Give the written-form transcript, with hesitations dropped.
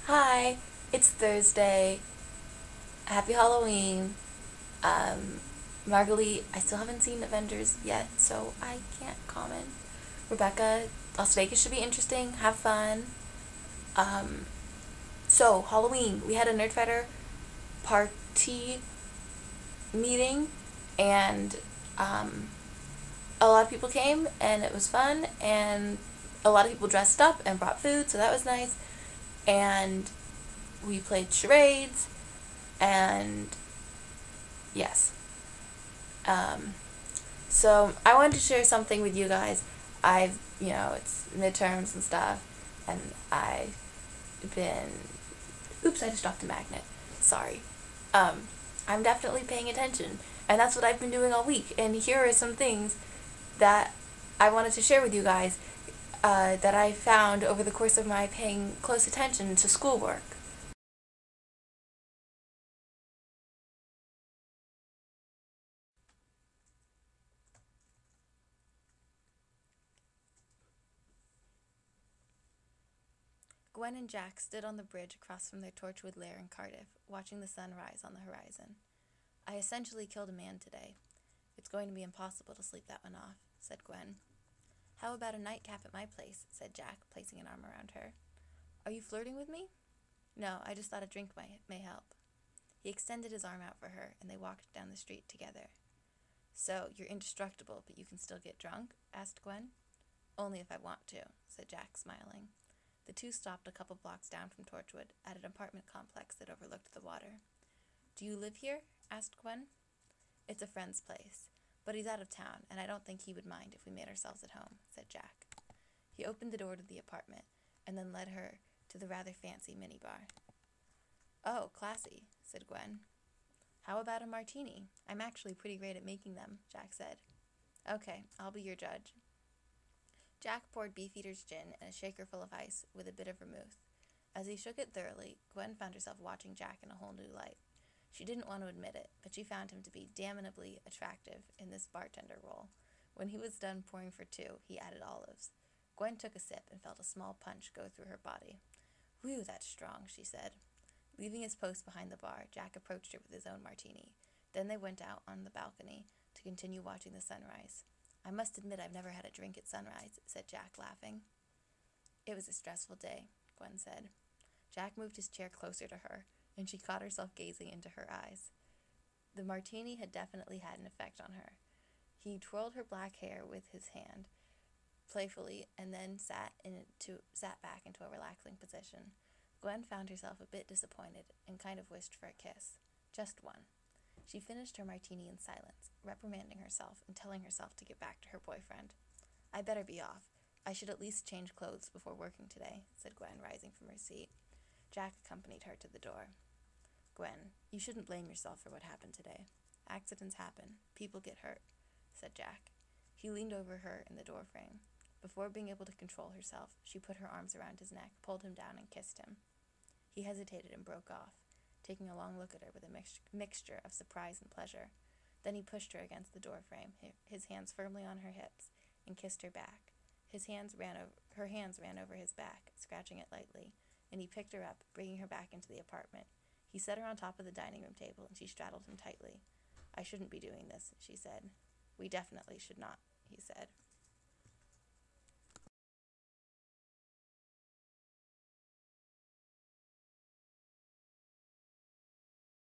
Hi, it's Thursday. Happy Halloween. Marguerite, I still haven't seen Avengers yet, so I can't comment. Rebecca, Las Vegas should be interesting. Have fun. Um, so, Halloween, we had a Nerdfighter party meeting, and a lot of people came, and it was fun, and a lot of people dressed up and brought food, so that was nice. And we played charades, and yes. Um, so I wanted to share something with you guys. It's midterms and stuff, and I've been, oops, I just dropped a magnet. Sorry. Um, I'm definitely paying attention, and that's what I've been doing all week. And here are some things that I wanted to share with you guys that I found over the course of my paying close attention to schoolwork. Gwen and Jack stood on the bridge across from their Torchwood lair in Cardiff, watching the sun rise on the horizon. I essentially killed a man today. It's going to be impossible to sleep that one off, said Gwen. How about a nightcap at my place, said Jack, placing an arm around her. Are you flirting with me? No, I just thought a drink may help. He extended his arm out for her, and they walked down the street together. So, you're indestructible, but you can still get drunk? Asked Gwen. Only if I want to, said Jack, smiling. The two stopped a couple blocks down from Torchwood, at an apartment complex that overlooked the water. Do you live here? Asked Gwen. It's a friend's place, but he's out of town, and I don't think he would mind if we made ourselves at home, said Jack. He opened the door to the apartment, and then led her to the rather fancy minibar. Oh, classy, said Gwen. How about a martini? I'm actually pretty great at making them, Jack said. Okay, I'll be your judge. Jack poured Beefeater's gin in a shaker full of ice with a bit of vermouth. As he shook it thoroughly, Gwen found herself watching Jack in a whole new light. She didn't want to admit it, but she found him to be damnably attractive in this bartender role. When he was done pouring for two, he added olives. Gwen took a sip and felt a small punch go through her body. Whew, that's strong, she said. Leaving his post behind the bar, Jack approached her with his own martini. Then they went out on the balcony to continue watching the sunrise. I must admit I've never had a drink at sunrise, said Jack, laughing. It was a stressful day, Gwen said. Jack moved his chair closer to her, and she caught herself gazing into her eyes. The martini had definitely had an effect on her. He twirled her black hair with his hand, playfully, and then sat back into a relaxing position. Gwen found herself a bit disappointed and kind of wished for a kiss. Just one. She finished her martini in silence, reprimanding herself and telling herself to get back to her boyfriend. I better be off. I should at least change clothes before working today, said Gwen, rising from her seat. Jack accompanied her to the door. Gwen, you shouldn't blame yourself for what happened today. Accidents happen. People get hurt, said Jack. He leaned over her in the doorframe. Before being able to control herself, she put her arms around his neck, pulled him down, and kissed him. He hesitated and broke off, taking a long look at her with a mixture of surprise and pleasure. Then he pushed her against the doorframe, his hands firmly on her hips, and kissed her back. Her hands ran over his back, scratching it lightly, and he picked her up, bringing her back into the apartment. He set her on top of the dining room table, and she straddled him tightly. I shouldn't be doing this, she said. We definitely should not, he said.